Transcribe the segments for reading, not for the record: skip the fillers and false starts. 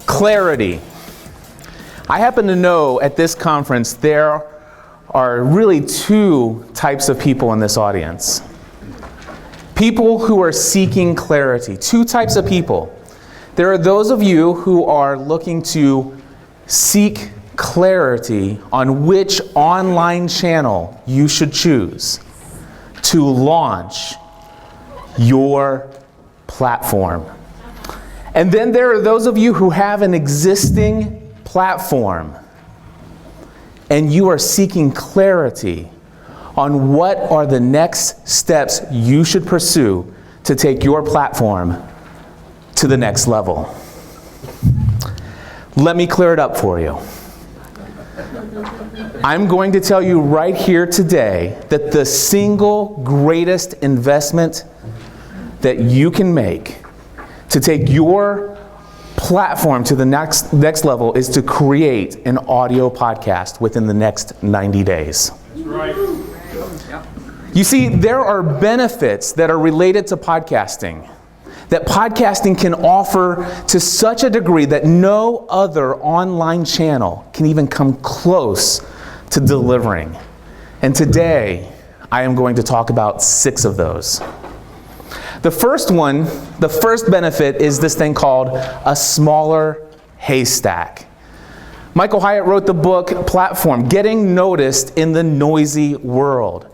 Clarity. I happen to know at this conference there are really two types of people in this audience. People who are seeking clarity. Two types of people. There are those of you who are looking to seek clarity on which online channel you should choose to launch your platform. And then there are those of you who have an existing platform and you are seeking clarity on what are the next steps you should pursue to take your platform to the next level. Let me clear it up for you. I'm going to tell you right here today that the single greatest investment that you can make to take your platform to the next level is to create an audio podcast within the next 90 days. That's right. You see, there are benefits that are related to podcasting that podcasting can offer to such a degree that no other online channel can even come close to delivering. And today, I am going to talk about 6 of those. The first benefit is this thing called a smaller haystack. Michael Hyatt wrote the book Platform, Getting Noticed in the Noisy World.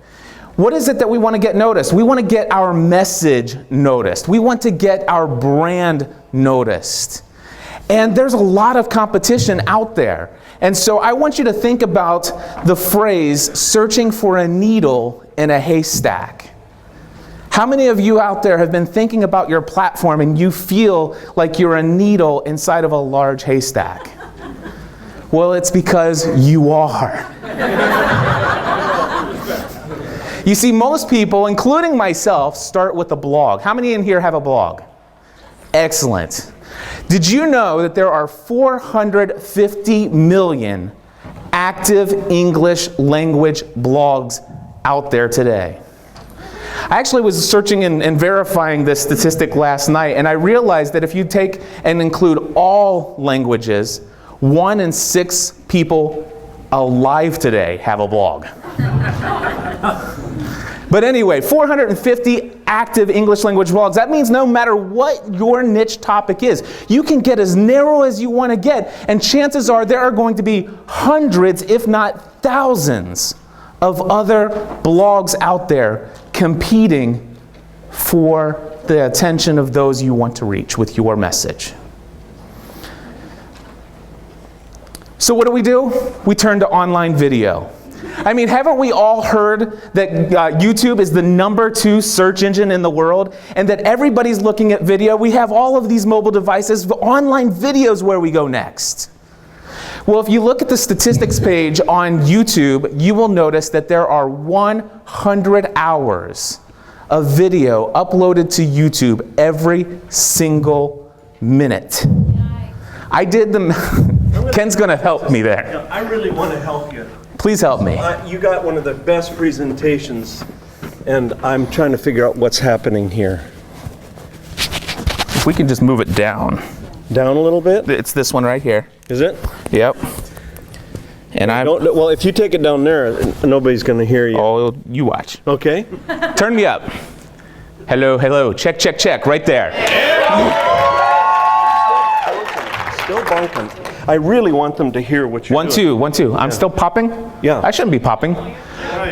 What is it that we want to get noticed? We want to get our message noticed. We want to get our brand noticed. And there's a lot of competition out there. And so I want you to think about the phrase, searching for a needle in a haystack. How many of you out there have been thinking about your platform and you feel like you're a needle inside of a large haystack? Well, it's because you are. You see, most people, including myself, start with a blog. How many in here have a blog? Excellent. Did you know that there are 450 million active English language blogs out there today? I actually was searching and verifying this statistic last night, and I realized that if you take and include all languages, 1 in 6 people alive today have a blog. But anyway, 450 active English language blogs. That means no matter what your niche topic is, you can get as narrow as you want to get, and chances are there are going to be hundreds, if not thousands, of other blogs out there competing for the attention of those you want to reach with your message. So what do? We turn to online video. I mean, haven't we all heard that YouTube is the #2 search engine in the world, and that everybody's looking at video? We have all of these mobile devices, online videos where we go next. Well, if you look at the statistics page on YouTube, you will notice that there are 100 hours of video uploaded to YouTube every single minute. I did Ken's going to help me there. Yeah, I really want to help you. Please help me. You got one of the best presentations, and I'm trying to figure out what's happening here. If we can just move it down. Down a little bit? It's this one right here. Is it? Yep. And well, if you take it down there, nobody's going to hear you. Oh, you watch. Okay. Turn me up. Hello, hello. Check, check, check. Right there. Still bunking. I really want them to hear what you're doing. 1 2 1 2. I'm still popping? Yeah. I shouldn't be popping.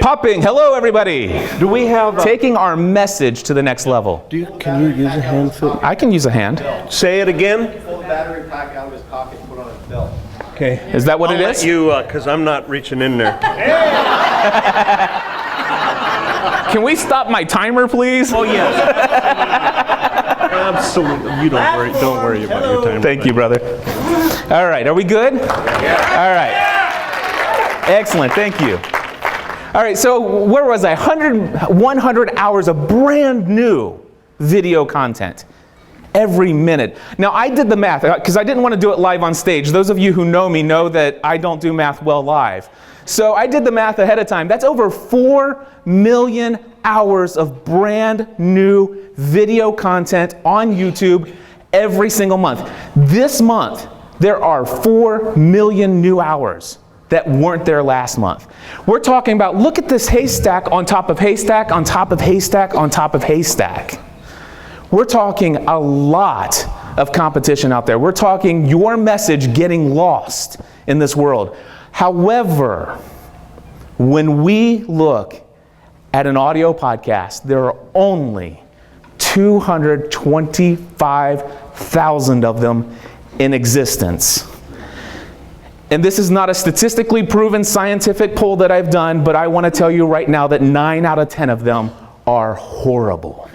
Popping. Hello, everybody. Do we have taking our message to the next level? Can you use a hand, Phil? I can use a hand. Say it again. Pull the battery pack out of his pocket and put it on his belt. Okay. Is that what I'll it let is? you, because I'm not reaching in there. Can we stop my timer, please? Oh yes. Absolutely. You don't worry about your time. Thank you, brother. All right, are we good? Yeah. All right. Excellent, thank you. All right, so where was I? 100 hours of brand new video content every minute. Now, I did the math because I didn't want to do it live on stage. Those of you who know me know that I don't do math well live. So I did the math ahead of time. That's over 4 million hours of brand new video content on YouTube every single month. This month, there are 4 million new hours that weren't there last month. We're talking about, look at this haystack on top of haystack on top of haystack on top of haystack. We're talking a lot of competition out there. We're talking your message getting lost in this world. However, when we look at an audio podcast, there are only 225,000 of them in existence. And this is not a statistically proven scientific poll that I've done, but I want to tell you right now that 9 out of 10 of them are horrible.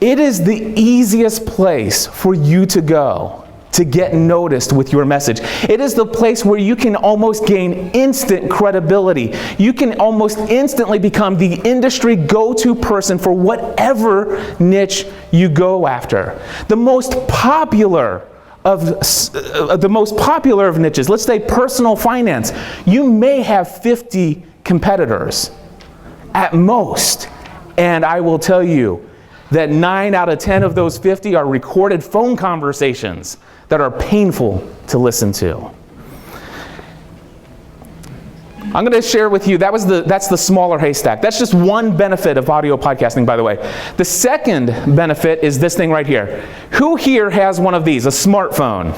It is the easiest place for you to go to get noticed with your message. It is the place where you can almost gain instant credibility. You can almost instantly become the industry go-to person for whatever niche you go after. The most popular of niches, let's say personal finance, you may have 50 competitors at most. And I will tell you that 9 out of 10 of those 50 are recorded phone conversations that are painful to listen to. I'm going to share with you, that's the smaller haystack. That's just one benefit of audio podcasting, by the way. The second benefit is this thing right here. Who here has one of these, a smartphone?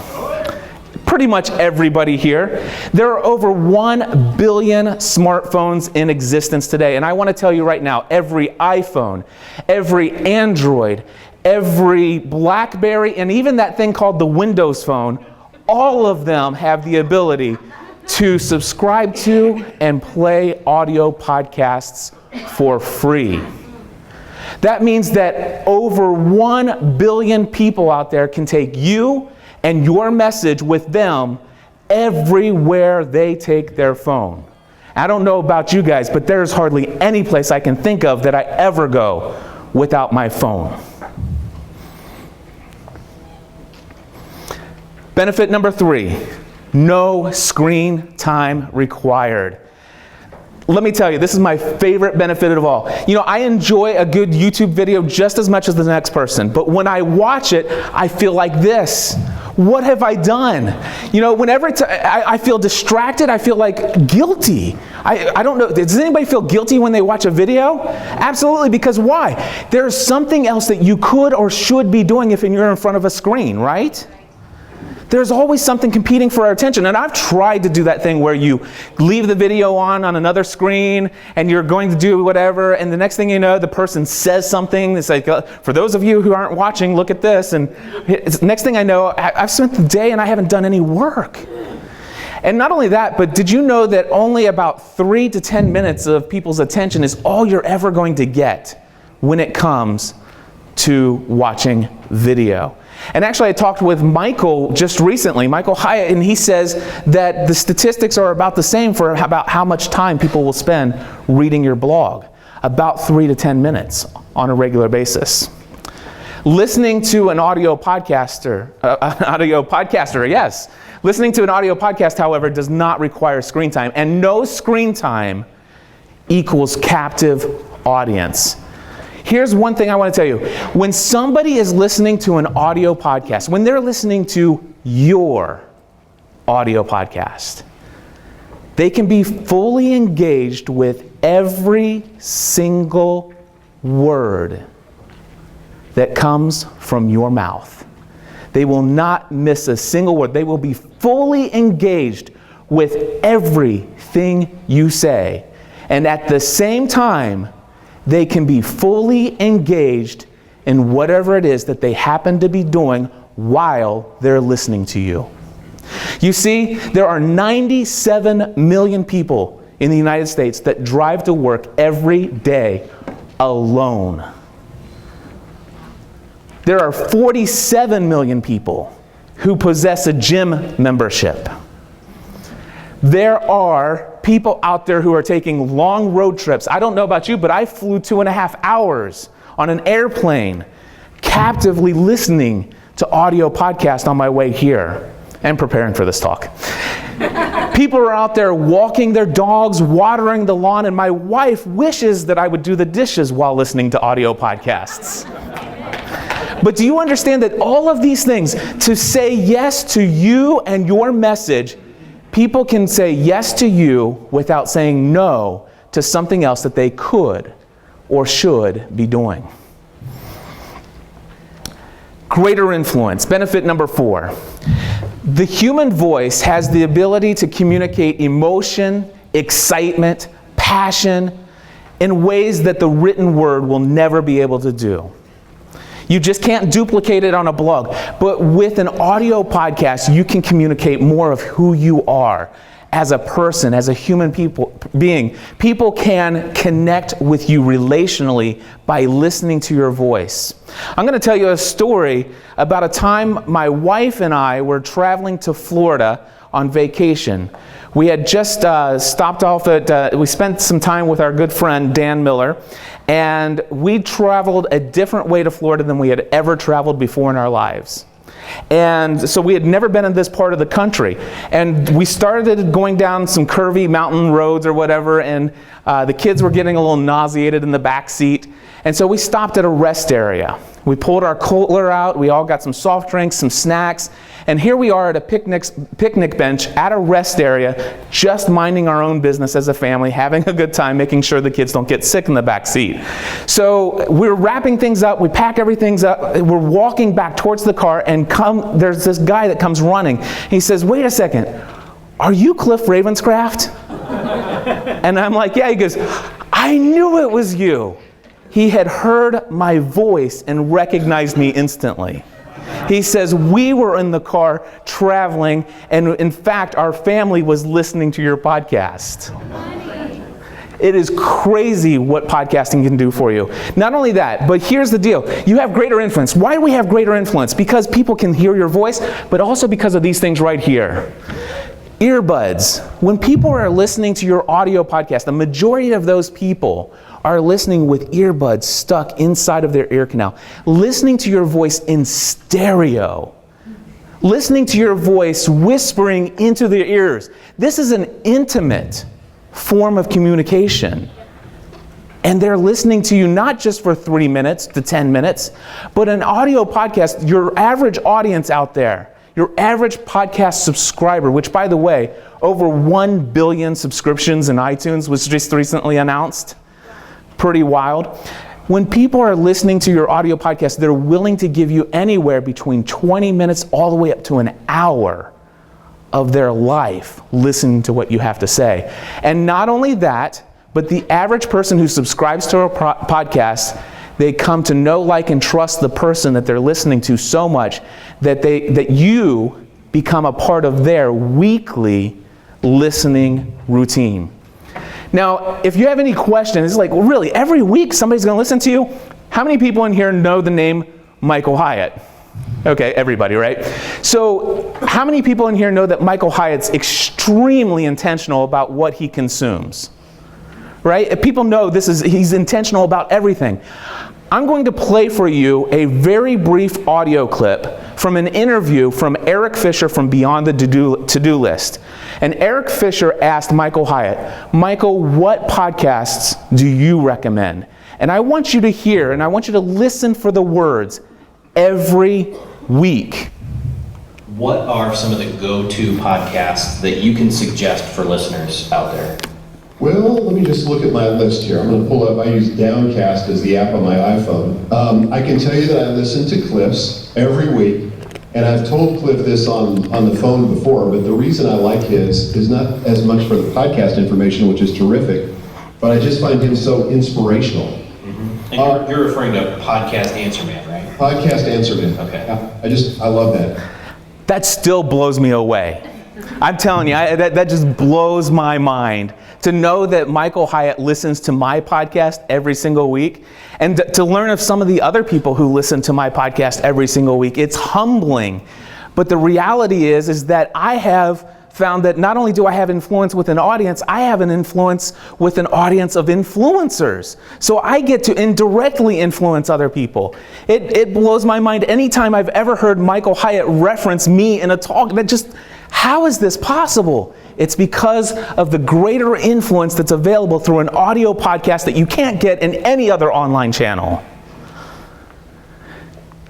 Pretty much everybody here. There are over 1 billion smartphones in existence today. And I want to tell you right now, every iPhone, every Android, every BlackBerry, and even that thing called the Windows Phone, all of them have the ability to subscribe to and play audio podcasts for free. That means that over 1 billion people out there can take you and your message with them everywhere they take their phone. I don't know about you guys, but there's hardly any place I can think of that I ever go without my phone. Benefit number 3, no screen time required. Let me tell you, this is my favorite benefit of all. You know, I enjoy a good YouTube video just as much as the next person, but when I watch it, I feel like this. What have I done? You know, whenever I feel distracted, I feel like guilty. I don't know, does anybody feel guilty when they watch a video? Absolutely, because why? There's something else that you could or should be doing if you're in front of a screen, right? There's always something competing for our attention. And I've tried to do that thing where you leave the video on another screen and you're going to do whatever, and the next thing you know, the person says something. It's like, for those of you who aren't watching, look at this. And next thing I know, I've spent the day and I haven't done any work. And not only that, but did you know that only about 3 to 10 minutes of people's attention is all you're ever going to get when it comes to watching video? And actually, I talked with Michael just recently, Michael Hyatt, and he says that the statistics are about the same for about how much time people will spend reading your blog. About 3 to 10 minutes on a regular basis. Listening to an audio podcaster, yes. Listening to an audio podcast, however, does not require screen time. And no screen time equals captive audience. Here's one thing I want to tell you. When somebody is listening to an audio podcast, when they're listening to your audio podcast, they can be fully engaged with every single word that comes from your mouth. They will not miss a single word. They will be fully engaged with everything you say. And at the same time, they can be fully engaged in whatever it is that they happen to be doing while they're listening to you. You see, there are 97 million people in the United States that drive to work every day alone. There are 47 million people who possess a gym membership. There are people out there who are taking long road trips. I don't know about you, but I flew 2.5 hours on an airplane, captively listening to audio podcast on my way here and preparing for this talk. People are out there walking their dogs, watering the lawn, and my wife wishes that I would do the dishes while listening to audio podcasts. But do you understand that all of these things, to say yes to you and your message, people can say yes to you without saying no to something else that they could or should be doing. Greater influence. Benefit number 4. The human voice has the ability to communicate emotion, excitement, passion in ways that the written word will never be able to do. You just can't duplicate it on a blog. But with an audio podcast, you can communicate more of who you are as a person, as a human being. People can connect with you relationally by listening to your voice. I'm going to tell you a story about a time my wife and I were traveling to Florida on vacation. We had just stopped off at, we spent some time with our good friend Dan Miller, and we traveled a different way to Florida than we had ever traveled before in our lives. And so we had never been in this part of the country. And we started going down some curvy mountain roads or whatever, and the kids were getting a little nauseated in the back seat. And so we stopped at a rest area. We pulled our cooler out, we all got some soft drinks, some snacks, and here we are at a picnic bench at a rest area, just minding our own business as a family, having a good time, making sure the kids don't get sick in the back seat. So we're wrapping things up, we pack everything up, we're walking back towards the car, and there's this guy that comes running. He says, "Wait a second, are you Cliff Ravenscraft?" And I'm like, "Yeah." He goes, "I knew it was you." He had heard my voice and recognized me instantly. He says, "We were in the car traveling, and in fact, our family was listening to your podcast." It is crazy what podcasting can do for you. Not only that, but here's the deal. You have greater influence. Why do we have greater influence? Because people can hear your voice, but also because of these things right here. Earbuds. When people are listening to your audio podcast, the majority of those people are listening with earbuds stuck inside of their ear canal, listening to your voice in stereo, listening to your voice whispering into their ears. This is an intimate form of communication. And they're listening to you not just for 3 minutes to 10 minutes, but an audio podcast, your average audience out there, your average podcast subscriber, which by the way, over 1 billion subscriptions in iTunes was just recently announced. Pretty wild. When people are listening to your audio podcast, they're willing to give you anywhere between 20 minutes all the way up to an hour of their life listening to what you have to say. And not only that, but the average person who subscribes to a podcast, they come to know, like, and trust the person that they're listening to so much that you become a part of their weekly listening routine. Now, if you have any questions, it's like, well, really, every week somebody's going to listen to you? How many people in here know the name Michael Hyatt? Okay, everybody, right? So, how many people in here know that Michael Hyatt's extremely intentional about what he consumes? Right? If people know he's intentional about everything. I'm going to play for you a very brief audio clip from an interview from Eric Fisher from Beyond the To-Do List. And Eric Fisher asked Michael Hyatt, "Michael, what podcasts do you recommend?" And I want you to hear, and I want you to listen for the words every week. What are some of the go-to podcasts that you can suggest for listeners out there? Well, let me just look at my list here. I'm going to pull up, I use Downcast as the app on my iPhone. I can tell you that I listen to Cliff's every week, and I've told Cliff this on the phone before, but the reason I like his is not as much for the podcast information, which is terrific, but I just find him so inspirational. Mm-hmm. And you're referring to Podcast Answer Man, right? Podcast Answer Man. Okay. I love that. That still blows me away. I'm telling you, that just blows my mind to know that Michael Hyatt listens to my podcast every single week, and to learn of some of the other people who listen to my podcast every single week. It's humbling. But the reality is that I have found that not only do I have influence with an audience, I have an influence with an audience of influencers. So I get to indirectly influence other people. It blows my mind anytime I've ever heard Michael Hyatt reference me in a talk. How is this possible? It's because of the greater influence that's available through an audio podcast that you can't get in any other online channel.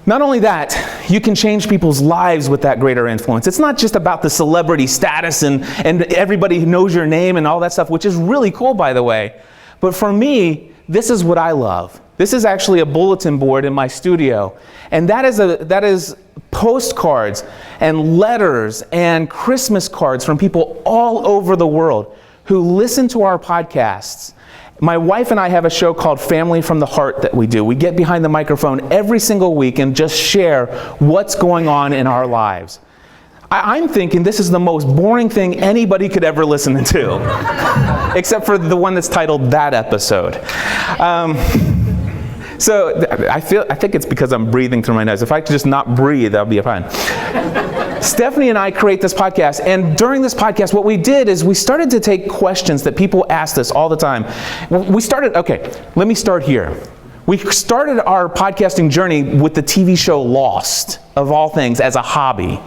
Not only that, you can change people's lives with that greater influence. It's not just about the celebrity status and everybody knows your name and all that stuff, which is really cool, by the way. But for me, this is what I love. This is actually a bulletin board in my studio. And that is postcards and letters and Christmas cards from people all over the world who listen to our podcasts. My wife and I have a show called Family from the Heart that we do. We get behind the microphone every single week and just share what's going on in our lives. I'm thinking this is the most boring thing anybody could ever listen to, except for the one that's titled That Episode. So I think it's because I'm breathing through my nose. If I could just not breathe, that would be fine. Stephanie and I create this podcast, and during this podcast, what we did is we started to take questions that people asked us all the time. Let me start here. We started our podcasting journey with the TV show Lost, of all things, as a hobby.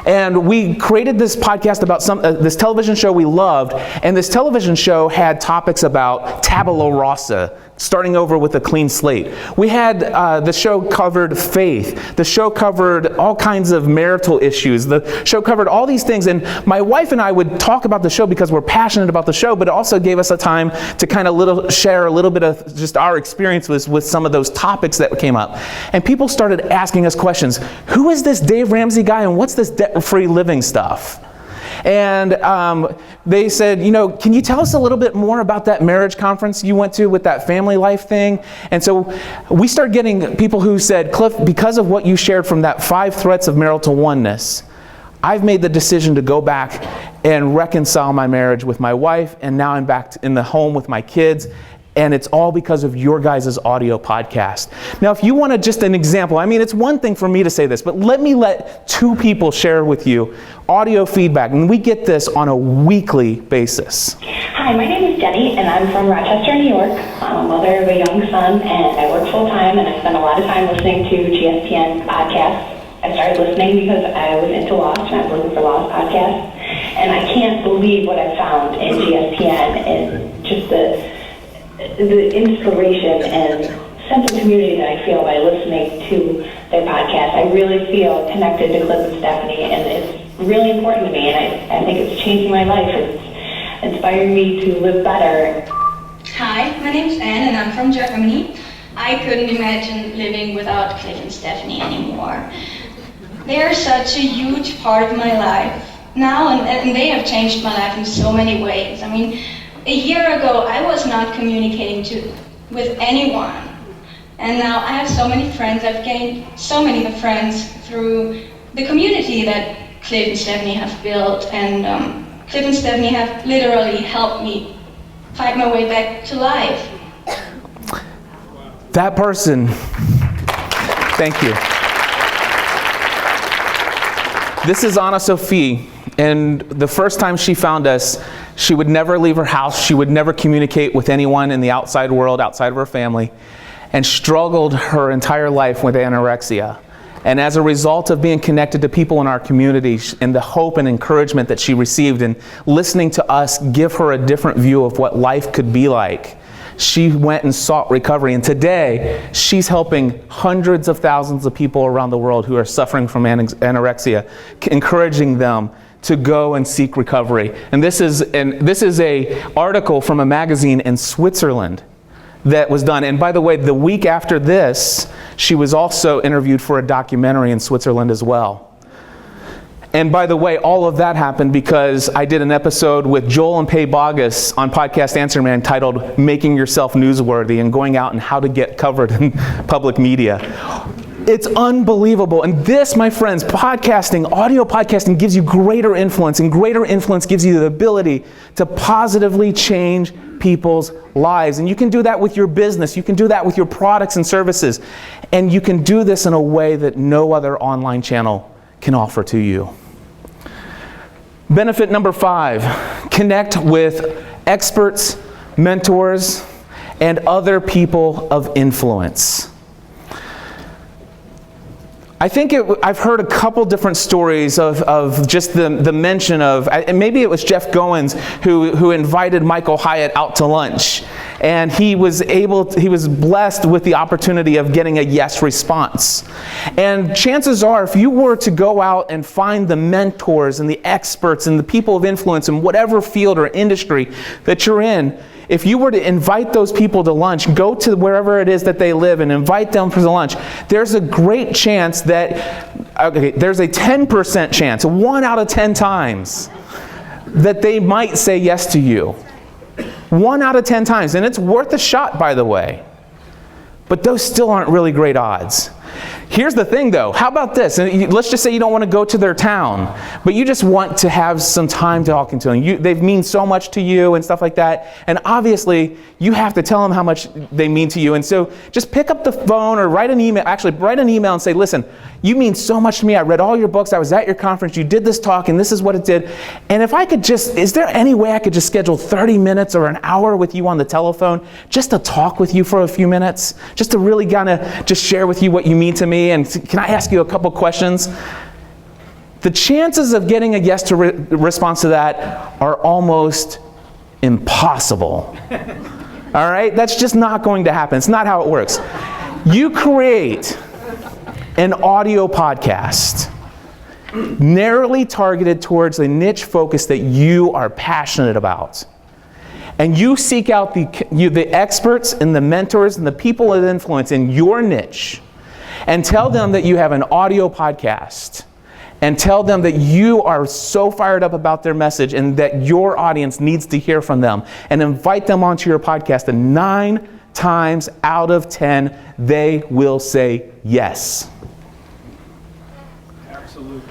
And we created this podcast about this television show we loved, and this television show had topics about tabula rasa, starting over with a clean slate. We had, the show covered faith. The show covered all kinds of marital issues. The show covered all these things, and my wife and I would talk about the show because we're passionate about the show, but it also gave us a time to kind of share a little bit of just our experience with some of those topics that came up. And people started asking us questions. Who is this Dave Ramsey guy, and what's this debt-free living stuff? And they said, can you tell us a little bit more about that marriage conference you went to with that family life thing? And so we started getting people who said, Cliff, because of what you shared from that 5 threats of marital oneness, I've made the decision to go back and reconcile my marriage with my wife, and now I'm back in the home with my kids. And it's all because of your guys' audio podcast. Now, if you want just an example, it's one thing for me to say this, but let 2 people share with you audio feedback. And we get this on a weekly basis. Hi, my name is Jenny, and I'm from Rochester, New York. I'm a mother of a young son, and I work full-time, and I spend a lot of time listening to GSPN podcasts. I started listening because I was into Lost, and I was looking for Lost podcasts. And I can't believe what I found in GSPN and just the inspiration and sense of community that I feel by listening to their podcast. I really feel connected to Cliff and Stephanie, and it's really important to me, and I think it's changing my life. It's inspiring me to live better. Hi, my name is Anne, and I'm from Germany. I couldn't imagine living without Cliff and Stephanie anymore. They are such a huge part of my life now, and they have changed my life in so many ways. A year ago, I was not communicating with anyone, and now I have so many friends. I've gained so many friends through the community that Cliff and Stephanie have built, and Cliff and Stephanie have literally helped me fight my way back to life. That person, thank you. This is Anna Sophie, and the first time she found us, she would never leave her house. She would never communicate with anyone in the outside world, outside of her family, and struggled her entire life with anorexia. And as a result of being connected to people in our community and the hope and encouragement that she received and listening to us give her a different view of what life could be like, she went and sought recovery. And today, she's helping hundreds of thousands of people around the world who are suffering from anorexia, encouraging them to go and seek recovery. And this is a article from a magazine in Switzerland that was done. And by the way, the week after this, she was also interviewed for a documentary in Switzerland as well. And by the way, all of that happened because I did an episode with Joel and Pay Bogus on Podcast Answer Man titled Making Yourself Newsworthy and going out and how to get covered in public media. It's unbelievable. And this, my friends, podcasting, audio podcasting gives you greater influence, and greater influence gives you the ability to positively change people's lives. And you can do that with your business. You can do that with your products and services. And you can do this in a way that no other online channel can offer to you. Benefit number 5, connect with experts, mentors, and other people of influence. I think I've heard a couple different stories of just the mention of, and maybe it was Jeff Goins who invited Michael Hyatt out to lunch. And he was blessed with the opportunity of getting a yes response. And chances are, if you were to go out and find the mentors and the experts and the people of influence in whatever field or industry that you're in, if you were to invite those people to lunch, go to wherever it is that they live and invite them for the lunch, there's a great chance that, there's a 10% chance, 1 out of 10 times, that they might say yes to you. 1 out of 10 times. And it's worth a shot, by the way. But those still aren't really great odds. Here's the thing, though. How about this? And let's just say you don't want to go to their town, but you just want to have some time talking to them. They mean so much to you and stuff like that. And obviously, you have to tell them how much they mean to you. And so just pick up the phone or write an email. Actually, write an email and say, listen, you mean so much to me. I read all your books. I was at your conference. You did this talk, and this is what it did. And if I could is there any way I could just schedule 30 minutes or an hour with you on the telephone just to talk with you for a few minutes? Just to really kind of just share with you what you mean to me? And can I ask you a couple questions? The chances of getting a yes to response to that are almost impossible. All right? That's just not going to happen. It's not how it works. You create an audio podcast narrowly targeted towards a niche focus that you are passionate about. And you seek out the experts and the mentors and the people of influence in your niche, and tell them that you have an audio podcast, and tell them that you are so fired up about their message and that your audience needs to hear from them, and invite them onto your podcast, and 9 times out of 10, they will say yes. Absolutely.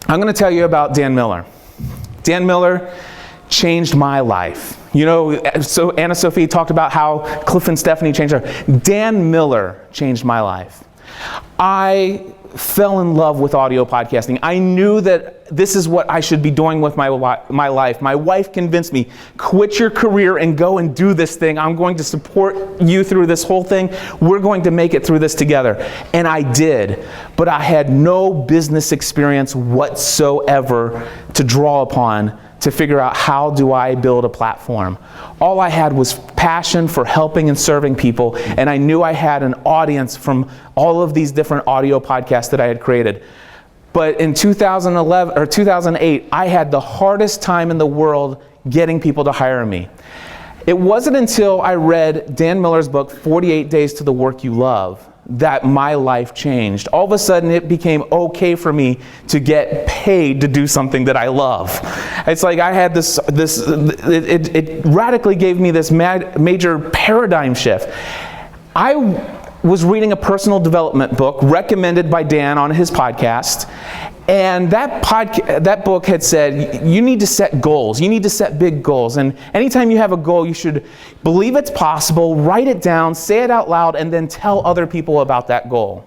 I'm going to tell you about Dan Miller. Dan Miller changed my life. You know, so Anna Sophie talked about how Cliff and Stephanie changed her. Dan Miller changed my life. I fell in love with audio podcasting. I knew that this is what I should be doing with my life. My wife convinced me, quit your career and go and do this thing. I'm going to support you through this whole thing. We're going to make it through this together. And I did. But I had no business experience whatsoever to draw upon to figure out how do I build a platform. All I had was passion for helping and serving people, and I knew I had an audience from all of these different audio podcasts that I had created. But in 2011 or 2008, I had the hardest time in the world getting people to hire me. It wasn't until I read Dan Miller's book, 48 Days to the Work You Love, that my life changed. All of a sudden, it became okay for me to get paid to do something that I love. It's like I had it radically gave me this major paradigm shift. I was reading a personal development book recommended by Dan on his podcast, and that book had said, you need to set goals. You need to set big goals. And anytime you have a goal, you should believe it's possible, write it down, say it out loud, and then tell other people about that goal.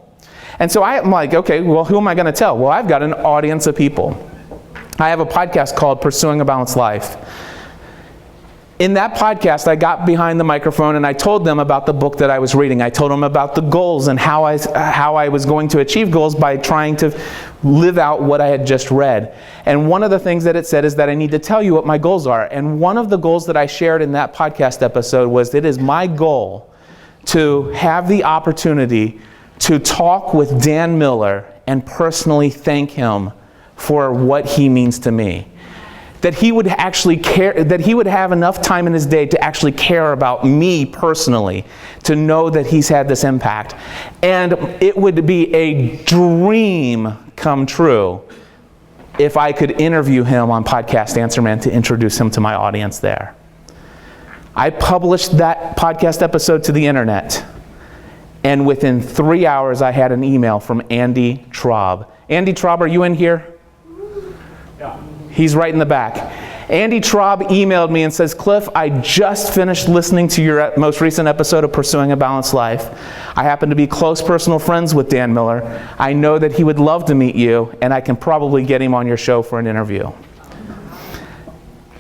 And so I'm like, okay, well, who am I going to tell? Well, I've got an audience of people. I have a podcast called Pursuing a Balanced Life. In that podcast, I got behind the microphone and I told them about the book that I was reading. I told them about the goals and how I was going to achieve goals by trying to live out what I had just read. And one of the things that it said is that I need to tell you what my goals are. And one of the goals that I shared in that podcast episode was, it is my goal to have the opportunity to talk with Dan Miller and personally thank him for what he means to me. That he would actually care, that he would have enough time in his day to actually care about me personally, to know that he's had this impact. And it would be a dream come true if I could interview him on Podcast Answer Man to introduce him to my audience there. I published that podcast episode to the internet, and within 3 hours I had an email from Andy Traub. Andy Traub, are you in here? Yeah. He's right in the back. Andy Traub emailed me and says, Cliff, I just finished listening to your most recent episode of Pursuing a Balanced Life. I happen to be close personal friends with Dan Miller. I know that he would love to meet you, and I can probably get him on your show for an interview.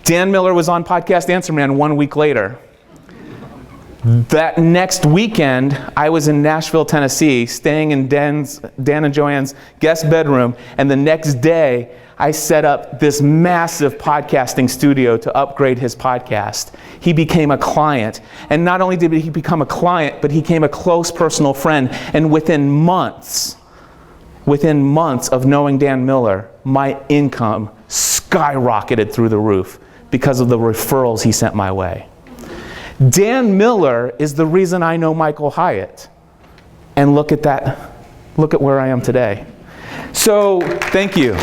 Dan Miller was on Podcast Answer Man 1 week later. That next weekend, I was in Nashville, Tennessee, staying in Dan and Joanne's guest bedroom, and the next day, I set up this massive podcasting studio to upgrade his podcast. He became a client. And not only did he become a client, but he became a close personal friend. And within months of knowing Dan Miller, my income skyrocketed through the roof because of the referrals he sent my way. Dan Miller is the reason I know Michael Hyatt. And look at that. Look at where I am today. So, thank you.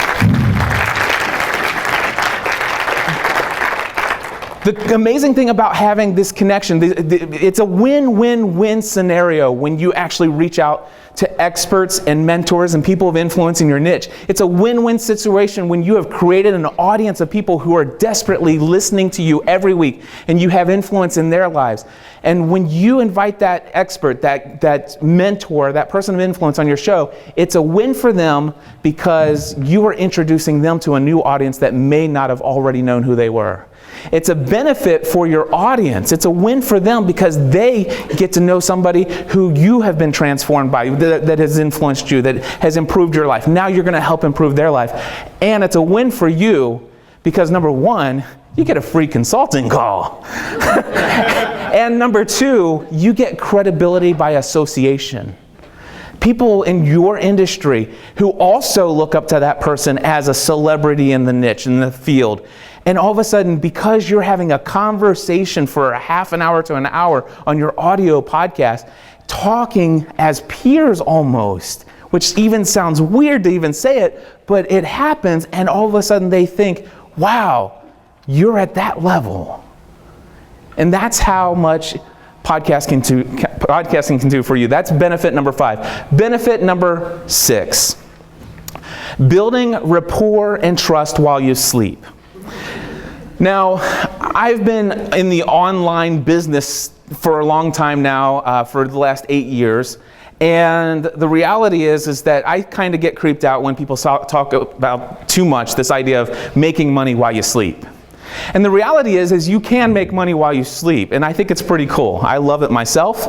The amazing thing about having this connection, it's a win-win-win scenario when you actually reach out to experts and mentors and people of influence in your niche. It's a win-win situation when you have created an audience of people who are desperately listening to you every week and you have influence in their lives. And when you invite that expert, that mentor, that person of influence on your show, it's a win for them because you are introducing them to a new audience that may not have already known who they were. It's a benefit for your audience. It's a win for them because they get to know somebody who you have been transformed by, that has influenced you, that has improved your life. Now you're going to help improve their life. And it's a win for you because, number one, you get a free consulting call. And number two, you get credibility by association. People in your industry who also look up to that person as a celebrity in the niche, in the field. And all of a sudden, because you're having a conversation for a half an hour to an hour on your audio podcast, talking as peers almost, which even sounds weird to even say it, but it happens, and all of a sudden they think, wow, you're at that level. And that's how much podcasting can do for you. That's benefit number 5. Benefit number 6, building rapport and trust while you sleep. Now, I've been in the online business for a long time now, for the last 8 years. And the reality is that I kind of get creeped out when people talk about too much this idea of making money while you sleep. And the reality is you can make money while you sleep, and I think it's pretty cool. I love it myself.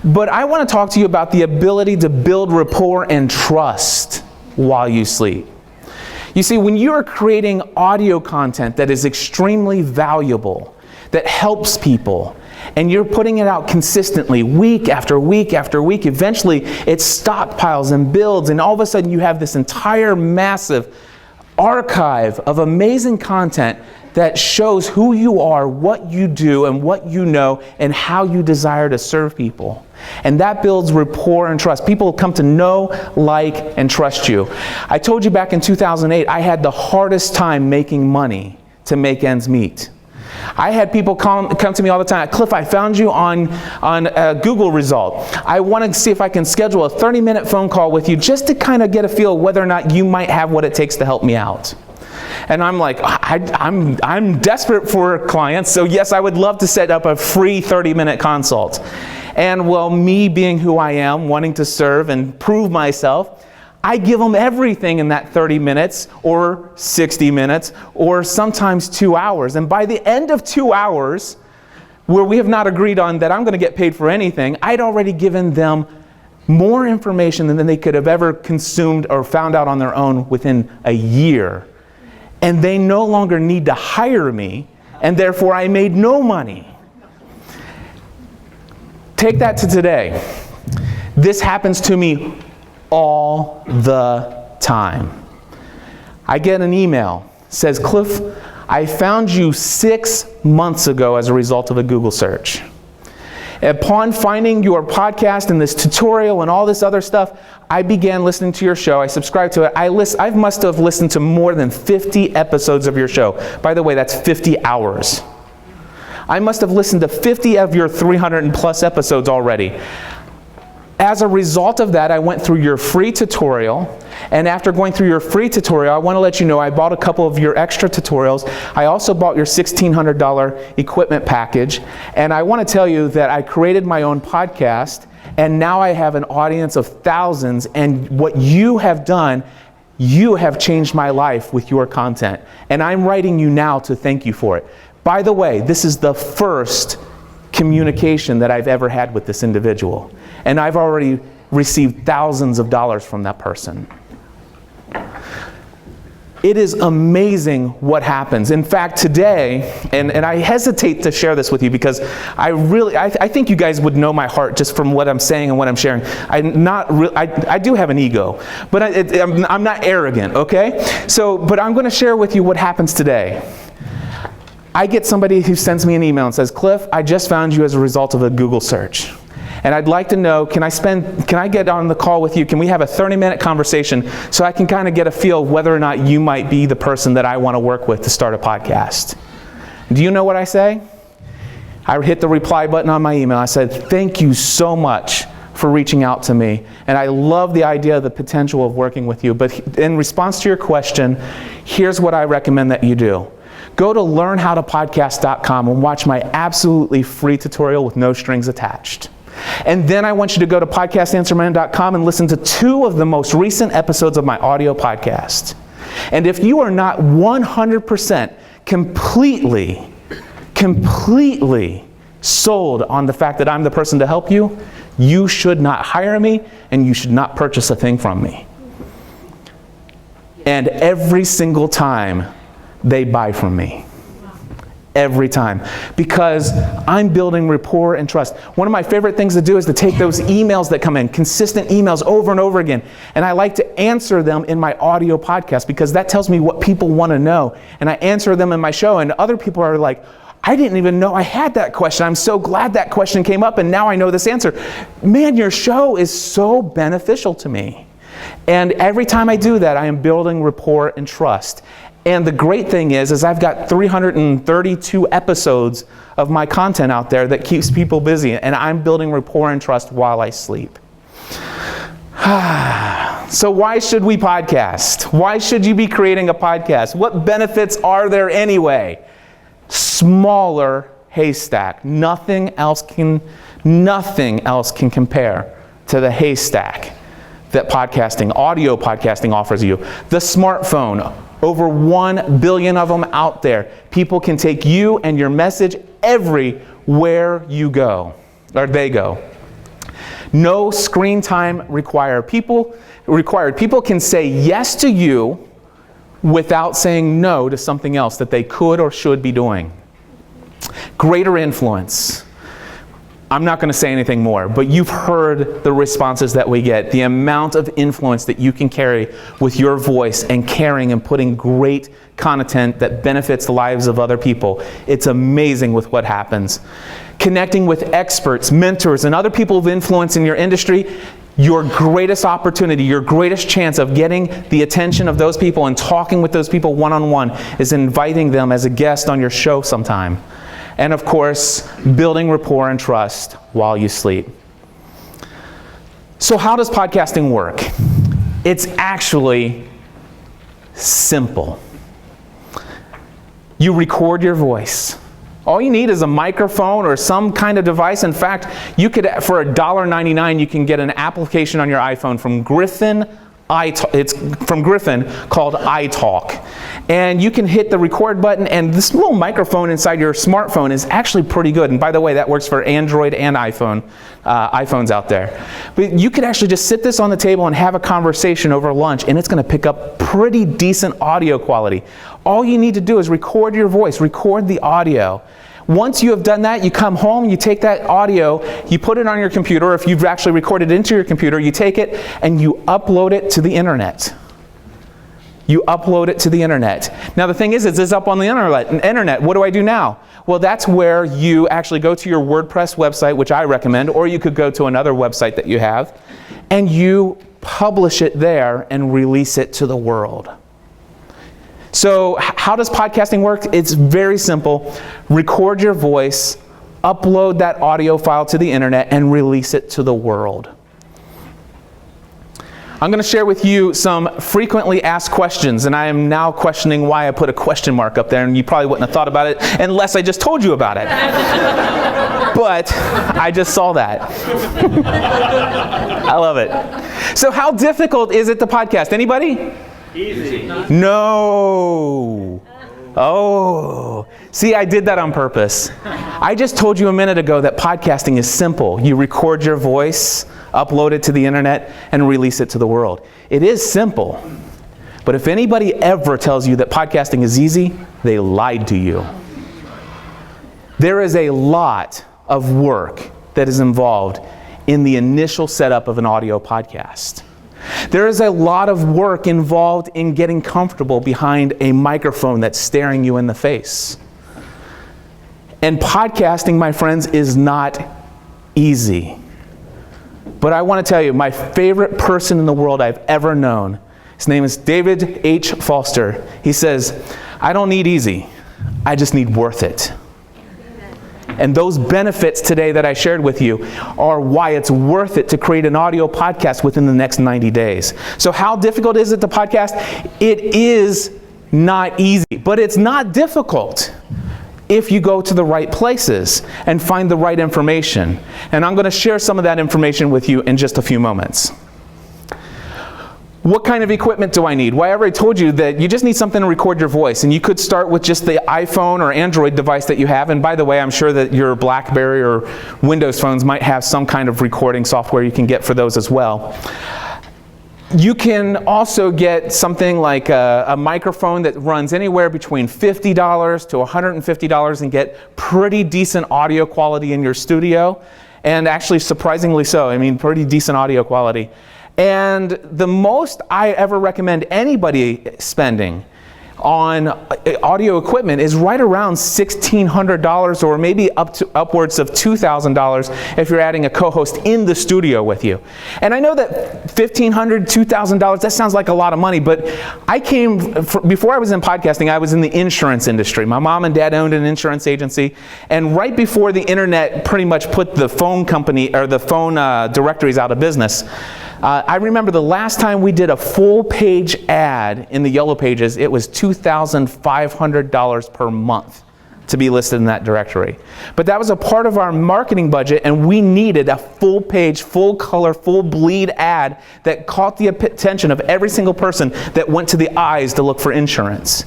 But I want to talk to you about the ability to build rapport and trust while you sleep. You see, when you are creating audio content that is extremely valuable, that helps people, and you're putting it out consistently, week after week after week, eventually it stockpiles and builds, and all of a sudden you have this entire massive archive of amazing content that shows who you are, what you do, and what you know, and how you desire to serve people. And that builds rapport and trust. People come to know, like, and trust you. I told you back in 2008, I had the hardest time making money to make ends meet. I had people come to me all the time. Cliff, I found you on a Google result. I want to see if I can schedule a 30-minute phone call with you just to kind of get a feel whether or not you might have what it takes to help me out. And I'm like, I'm desperate for clients, so yes, I would love to set up a free 30-minute consult. And well, me being who I am, wanting to serve and prove myself, I give them everything in that 30 minutes or 60 minutes or sometimes 2 hours. And by the end of 2 hours, where we have not agreed on that I'm going to get paid for anything, I'd already given them more information than they could have ever consumed or found out on their own within a year. And they no longer need to hire me, and therefore I made no money. Take that to today. This happens to me all the time. I get an email, says, Cliff, I found you 6 months ago as a result of a Google search. Upon finding your podcast and this tutorial and all this other stuff, I began listening to your show. I subscribed to it. I must have listened to more than 50 episodes of your show. By the way, that's 50 hours. I must have listened to 50 of your 300 and plus episodes already. As a result of that, I went through your free tutorial, and after going through your free tutorial, I want to let you know I bought a couple of your extra tutorials. I also bought your $1,600 equipment package, and I want to tell you that I created my own podcast, and now I have an audience of thousands, and what you have done, you have changed my life with your content, and I'm writing you now to thank you for it. By the way, this is the first communication that I've ever had with this individual. And I've already received thousands of dollars from that person. It is amazing what happens. In fact, today, and I hesitate to share this with you because I think you guys would know my heart just from what I'm saying and what I'm sharing. I do have an ego, but I'm not arrogant, okay? But I'm going to share with you what happens today. I get somebody who sends me an email and says, Cliff, I just found you as a result of a Google search. And I'd like to know, can I get on the call with you? Can we have a 30-minute conversation so I can kind of get a feel of whether or not you might be the person that I want to work with to start a podcast? Do you know what I say? I hit the reply button on my email. I said, thank you so much for reaching out to me. And I love the idea of the potential of working with you. But in response to your question, here's what I recommend that you do. Go to learnhowtopodcast.com and watch my absolutely free tutorial with no strings attached. And then I want you to go to podcastanswerman.com and listen to 2 of the most recent episodes of my audio podcast. And if you are not 100% completely sold on the fact that I'm the person to help you, you should not hire me and you should not purchase a thing from me. And every single time they buy from me. Every time. Because I'm building rapport and trust. One of my favorite things to do is to take those emails that come in, consistent emails over and over again, and I like to answer them in my audio podcast because that tells me what people want to know. And I answer them in my show, and other people are like, I didn't even know I had that question. I'm so glad that question came up, and now I know this answer. Man, your show is so beneficial to me. And every time I do that, I am building rapport and trust. And the great thing is I've got 332 episodes of my content out there that keeps people busy, and I'm building rapport and trust while I sleep. So why should we podcast? Why should you be creating a podcast? What benefits are there anyway? Smaller haystack. Nothing else can compare to the haystack that audio podcasting offers you. The smartphone. Over 1 billion of them out there. People can take you and your message everywhere you go, or they go. No screen time required. People can say yes to you without saying no to something else that they could or should be doing. Greater influence. I'm not going to say anything more, but you've heard the responses that we get, the amount of influence that you can carry with your voice and caring and putting great content that benefits the lives of other people. It's amazing with what happens. Connecting with experts, mentors, and other people of influence in your industry, your greatest opportunity, your greatest chance of getting the attention of those people and talking with those people one-on-one is inviting them as a guest on your show sometime. And of course, building rapport and trust while you sleep. So how does podcasting work? It's actually simple. You record your voice. All you need is a microphone or some kind of device. In fact, you could, for $1.99, you can get an application on your iPhone from Griffin. It's from Griffin called iTalk. And you can hit the record button, and this little microphone inside your smartphone is actually pretty good. And by the way, that works for Android and iPhones out there. But you could actually just sit this on the table and have a conversation over lunch, and it's going to pick up pretty decent audio quality. All you need to do is record your voice, record the audio. Once you have done that, you come home, you take that audio, you put it on your computer, or if you've actually recorded it into your computer, you take it and you upload it to the internet. You upload it to the internet. Now the thing is, it's up on the internet. What do I do now? Well, that's where you actually go to your WordPress website, which I recommend, or you could go to another website that you have, and you publish it there and release it to the world. So how does podcasting work? It's very simple. Record your voice, upload that audio file to the internet, and release it to the world. I'm going to share with you some frequently asked questions, and I am now questioning why I put a question mark up there, and you probably wouldn't have thought about it unless I just told you about it. But I just saw that. I love it. So how difficult is it to podcast? Anybody? Easy. No. Oh. See, I did that on purpose. I just told you a minute ago that podcasting is simple. You record your voice, upload it to the internet, and release it to the world. It is simple. But if anybody ever tells you that podcasting is easy, they lied to you. There is a lot of work that is involved in the initial setup of an audio podcast. There is a lot of work involved in getting comfortable behind a microphone that's staring you in the face. And podcasting, my friends, is not easy. But I want to tell you, my favorite person in the world I've ever known, his name is David H. Foster. He says, I don't need easy, I just need worth it. And those benefits today that I shared with you are why it's worth it to create an audio podcast within the next 90 days. So how difficult is it to podcast? It is not easy, but it's not difficult if you go to the right places and find the right information. And I'm going to share some of that information with you in just a few moments. What kind of equipment do I need? Well, I already told you that you just need something to record your voice, and you could start with just the iPhone or Android device that you have. And by the way, I'm sure that your BlackBerry or Windows phones might have some kind of recording software you can get for those as well. You can also get something like a microphone that runs anywhere between $50 to $150 and get pretty decent audio quality in your studio. And actually, surprisingly so, I mean, pretty decent audio quality. And the most I ever recommend anybody spending on audio equipment is right around $1,600 or maybe upwards of $2,000 if you're adding a co-host in the studio with you. And I know that $1,500, $2,000, that sounds like a lot of money, but before I was in podcasting, I was in the insurance industry. My mom and dad owned an insurance agency, and right before the internet pretty much put the phone company or the phone directories out of business, I remember the last time we did a full page ad in the Yellow Pages, it was $2,500 per month to be listed in that directory. But that was a part of our marketing budget, and we needed a full page, full color, full bleed ad that caught the attention of every single person that went to the eyes to look for insurance.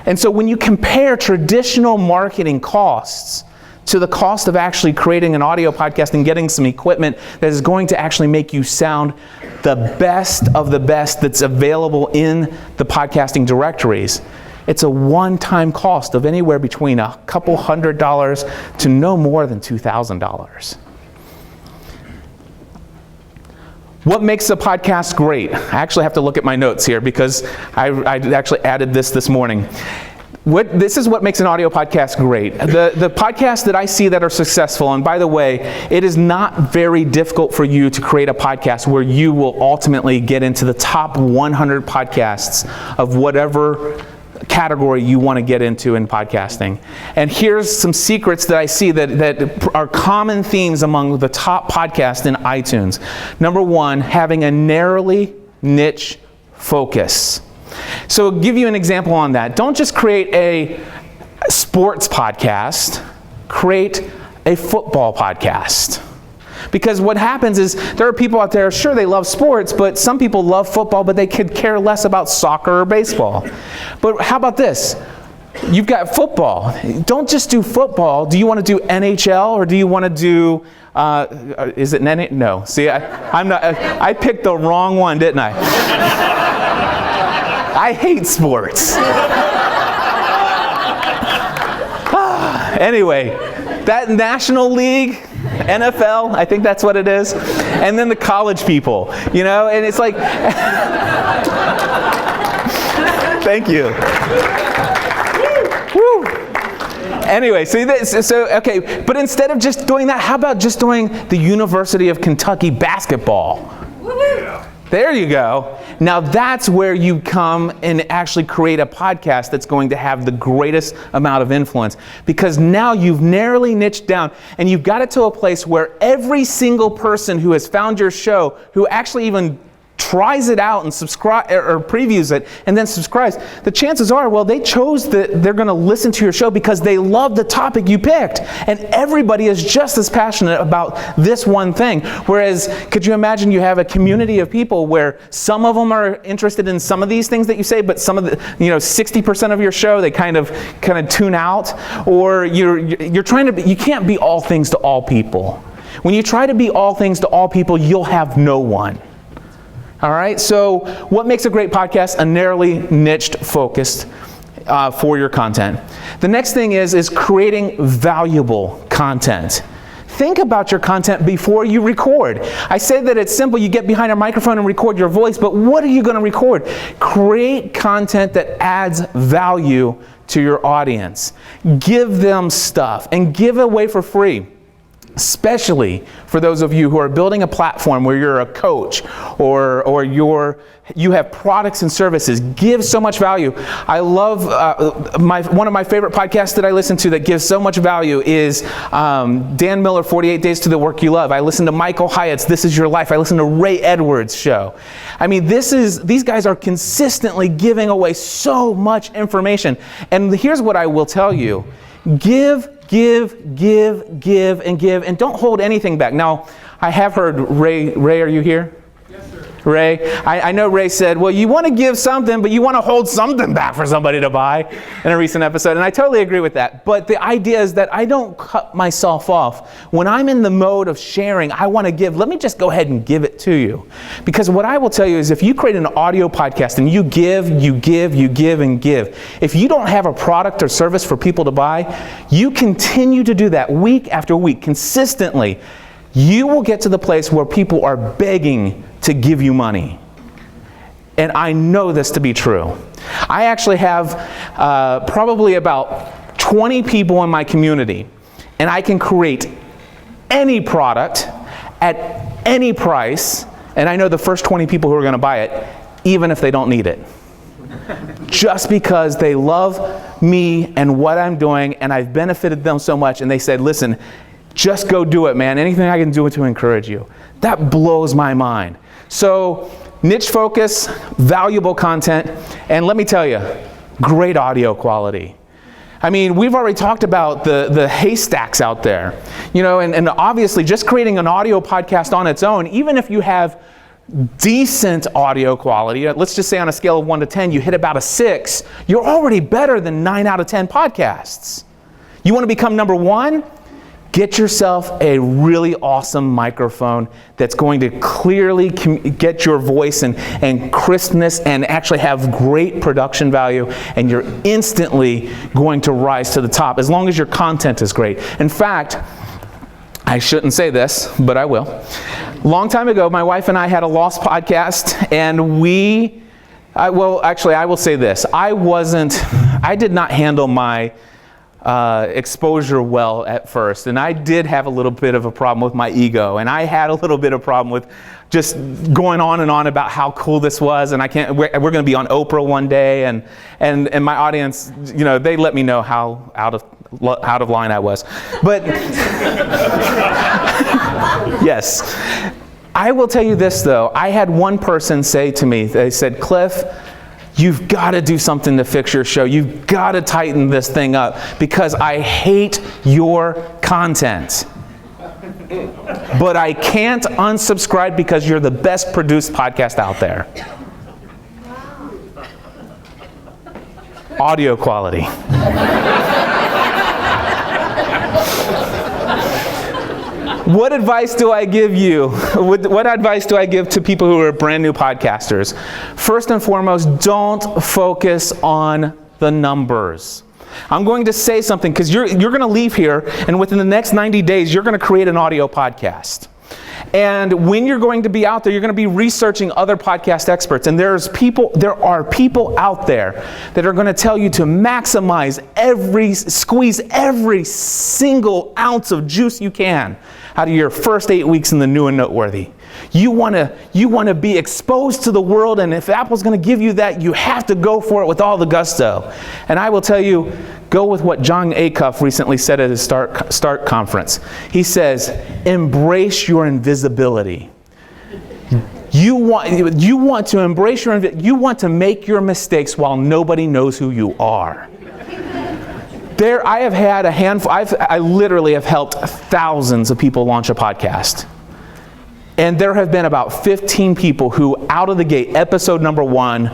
And so when you compare traditional marketing costs to the cost of actually creating an audio podcast and getting some equipment that is going to actually make you sound the best of the best that's available in the podcasting directories, it's a one-time cost of anywhere between a couple $100 to no more than $2,000. What makes a podcast great? I actually have to look at my notes here because I actually added this morning. This is what makes an audio podcast great. The podcasts that I see that are successful, and by the way, it is not very difficult for you to create a podcast where you will ultimately get into the top 100 podcasts of whatever category you want to get into in podcasting. And here's some secrets that I see that are common themes among the top podcasts in iTunes. Number one, having a narrowly niche focus. So I'll give you an example on that. Don't just create a sports podcast, create a football podcast. Because what happens is there are people out there, sure, they love sports, but some people love football, but they could care less about soccer or baseball. But how about this? You've got football. Don't just do football. Do you want to do NHL or do you want to do, is it NHL? No. See, I picked the wrong one, didn't I? I hate sports. Anyway, that National League, NFL, I think that's what it is. And then the college people, you know, and it's like, thank you. Woo. Anyway, okay, but instead of just doing that, how about just doing the University of Kentucky basketball? There you go. Now that's where you come and actually create a podcast that's going to have the greatest amount of influence, because now you've narrowly niched down and you've got it to a place where every single person who has found your show, who actually even tries it out and subscribe or previews it and then subscribes, the chances are, well, they chose that they're going to listen to your show because they love the topic you picked. And everybody is just as passionate about this one thing. Whereas, could you imagine you have a community of people where some of them are interested in some of these things that you say, but some of the, 60% of your show, they kind of tune out, or you're trying to, you can't be all things to all people. When you try to be all things to all people, you'll have no one. All right, so what makes a great podcast? A narrowly niched focused for your content. The next thing is creating valuable content. Think about your content before you record. I say that it's simple. You get behind a microphone and record your voice, but what are you going to record? Create content that adds value to your audience. Give them stuff and give it away for free. Especially for those of you who are building a platform where you're a coach or you have products and services. Give so much value. I love one of my favorite podcasts that I listen to that gives so much value is Dan Miller, 48 Days to the Work You Love. I listen to Michael Hyatt's This Is Your Life. I listen to Ray Edwards' show. I mean, these guys are consistently giving away so much information. And here's what I will tell you. Give, and give, and don't hold anything back. Now, I have heard Ray, are you here? Yes, sir. Ray, I know Ray said, well, you want to give something, but you want to hold something back for somebody to buy in a recent episode. And I totally agree with that. But the idea is that I don't cut myself off. When I'm in the mode of sharing, I want to give. Let me just go ahead and give it to you. Because what I will tell you is if you create an audio podcast and you give, and give. If you don't have a product or service for people to buy, you continue to do that week after week, consistently. You will get to the place where people are begging to give you money. And I know this to be true. I actually have probably about 20 people in my community, and I can create any product at any price, and I know the first 20 people who are going to buy it, even if they don't need it. Just because they love me and what I'm doing, and I've benefited them so much, and they said, listen, just go do it, man. Anything I can do to encourage you. That blows my mind. So, niche focus, valuable content, and let me tell you, great audio quality. I mean, we've already talked about the haystacks out there. You know, and obviously just creating an audio podcast on its own, even if you have decent audio quality, let's just say on a scale of 1 to 10, you hit about a 6, you're already better than 9 out of 10 podcasts. You want to become number 1? Get yourself a really awesome microphone that's going to clearly get your voice and crispness and actually have great production value, and you're instantly going to rise to the top as long as your content is great. In fact, I shouldn't say this, but I will. Long time ago, my wife and I had a Lost podcast, and I will say this. I did not handle my exposure well at first, and I did have a little bit of a problem with my ego, and I had a little bit of problem with just going on and on about how cool this was, and we're going to be on Oprah one day, and my audience, you know, they let me know how out of line I was. But yes, I will tell you this though. I had one person say to me, they said, Cliff, you've got to do something to fix your show. You've got to tighten this thing up because I hate your content. But I can't unsubscribe because you're the best produced podcast out there. Audio quality. What advice do I give you? What advice do I give to people who are brand new podcasters? First and foremost, don't focus on the numbers. I'm going to say something because you're going to leave here, and within the next 90 days, you're going to create an audio podcast. And when you're going to be out there, you're going to be researching other podcast experts. And there are people out there that are going to tell you to maximize squeeze every single ounce of juice you can out of your first 8 weeks in the New and Noteworthy. You want to be exposed to the world, and if Apple's going to give you that, you have to go for it with all the gusto. And I will tell you, go with what John Acuff recently said at his Start conference. He says, embrace your invisibility. You want to embrace you want to make your mistakes while nobody knows who you are. I have had a handful, I literally have helped thousands of people launch a podcast. And there have been about 15 people who, out of the gate, episode number 1,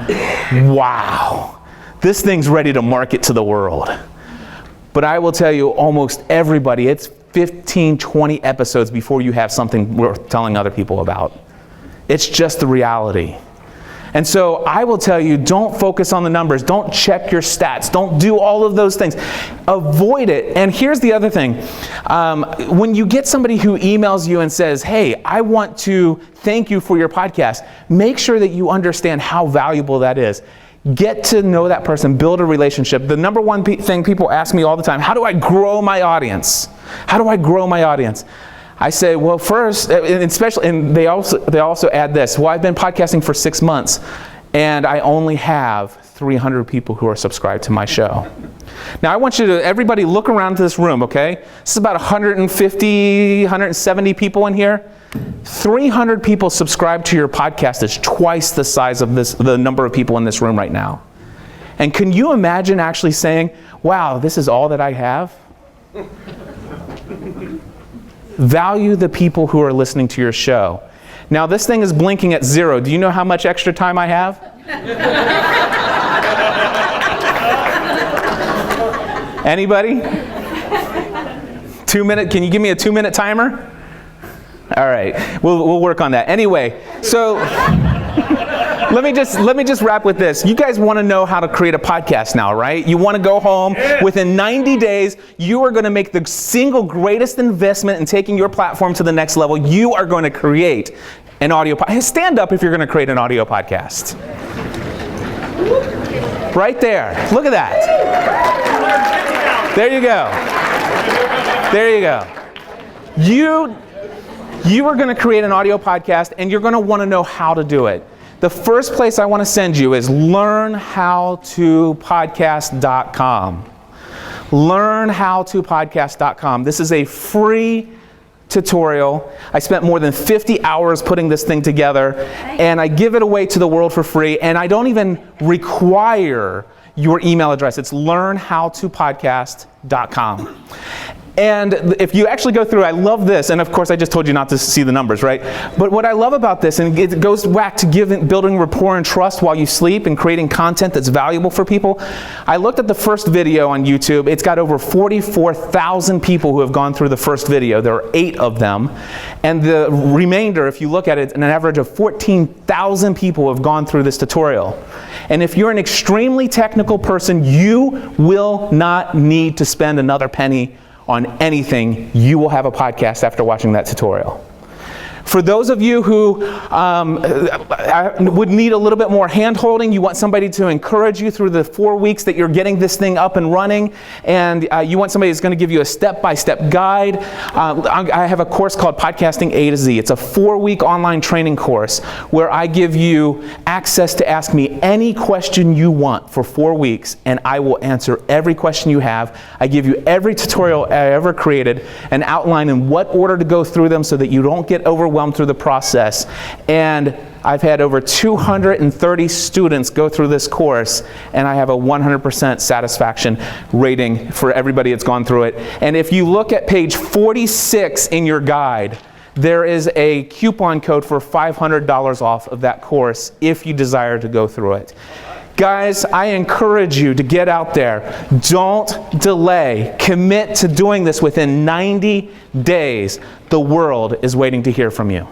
wow, this thing's ready to market to the world. But I will tell you, almost everybody, it's 15, 20 episodes before you have something worth telling other people about. It's just the reality. And so I will tell you, don't focus on the numbers. Don't check your stats. Don't do all of those things. Avoid it. And here's the other thing. When you get somebody who emails you and says, hey, I want to thank you for your podcast, make sure that you understand how valuable that is. Get to know that person. Build a relationship. The number one thing people ask me all the time, how do I grow my audience? How do I grow my audience? I say, well, first, and they also add this. Well, I've been podcasting for 6 months, and I only have 300 people who are subscribed to my show. Now, I want you to, everybody look around this room, okay? This is about 150, 170 people in here. 300 people subscribe to your podcast is twice the size of the number of people in this room right now. And can you imagine actually saying, wow, this is all that I have? Value the people who are listening to your show. Now, this thing is blinking at 0. Do you know how much extra time I have? Anybody? 2 minute? Can you give me a 2-minute timer? All right, we'll work on that. Anyway, so let me just wrap with this. You guys want to know how to create a podcast now, right? You want to go home. Within 90 days, you are going to make the single greatest investment in taking your platform to the next level. You are going to create an audio podcast. Stand up if you're going to create an audio podcast. Right there. Look at that. There you go. There you go. You are going to create an audio podcast, and you're going to want to know how to do it. The first place I want to send you is learnhowtopodcast.com. Learnhowtopodcast.com. This is a free tutorial. I spent more than 50 hours putting this thing together, and I give it away to the world for free, and I don't even require your email address. It's learnhowtopodcast.com. And if you actually go through, I love this, and of course I just told you not to see the numbers, right? But what I love about this, and it goes back to building rapport and trust while you sleep and creating content that's valuable for people. I looked at the first video on YouTube. It's got over 44,000 people who have gone through the first video. There are 8 of them. And the remainder, if you look at it, an average of 14,000 people have gone through this tutorial. And if you're an extremely technical person, you will not need to spend another penny on anything. You will have a podcast after watching that tutorial. For those of you who would need a little bit more hand-holding, you want somebody to encourage you through the 4 weeks that you're getting this thing up and running, and you want somebody that's going to give you a step-by-step guide, I have a course called Podcasting A to Z. It's a 4-week online training course where I give you access to ask me any question you want for 4 weeks, and I will answer every question you have. I give you every tutorial I ever created, an outline in what order to go through them so that you don't get overwhelmed through the process. And I've had over 230 students go through this course, and I have a 100% satisfaction rating for everybody that's gone through it. And if you look at page 46 in your guide, there is a coupon code for $500 off of that course if you desire to go through it. Guys, I encourage you to get out there. Don't delay. Commit to doing this within 90 days. The world is waiting to hear from you.